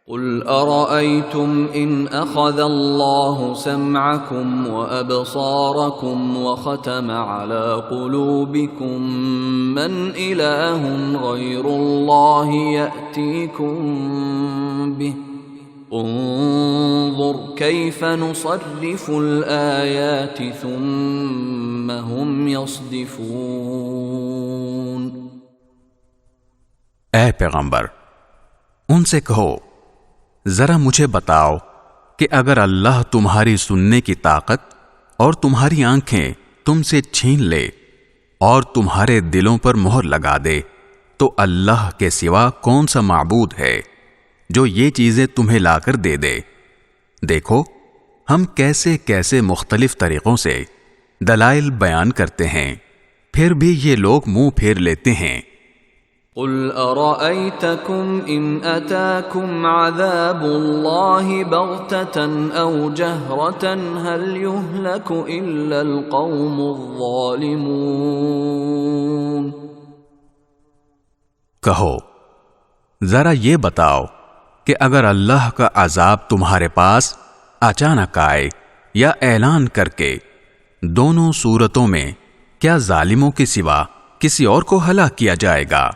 قل أرأيتم إن أخذ الله سمعكم وأبصاركم وختم على قلوبكم من إله غير الله يأتيكم به انظر كيف نصرف الآيات ثم هم يصدفون۔ اے پیغمبر، ان سے کہو ذرا مجھے بتاؤ کہ اگر اللہ تمہاری سننے کی طاقت اور تمہاری آنکھیں تم سے چھین لے اور تمہارے دلوں پر مہر لگا دے تو اللہ کے سوا کون سا معبود ہے جو یہ چیزیں تمہیں لا کر دے دے؟ دیکھو ہم کیسے کیسے مختلف طریقوں سے دلائل بیان کرتے ہیں، پھر بھی یہ لوگ منہ پھیر لیتے ہیں۔ قل أرأيتكم إن أتاكم عذاب الله بغتة أو جهرة هل يهلك إلا القوم الظالمون۔ کہو ذرا یہ بتاؤ کہ اگر اللہ کا عذاب تمہارے پاس اچانک آئے یا اعلان کر کے، دونوں صورتوں میں کیا ظالموں کے سوا کسی اور کو ہلاک کیا جائے گا؟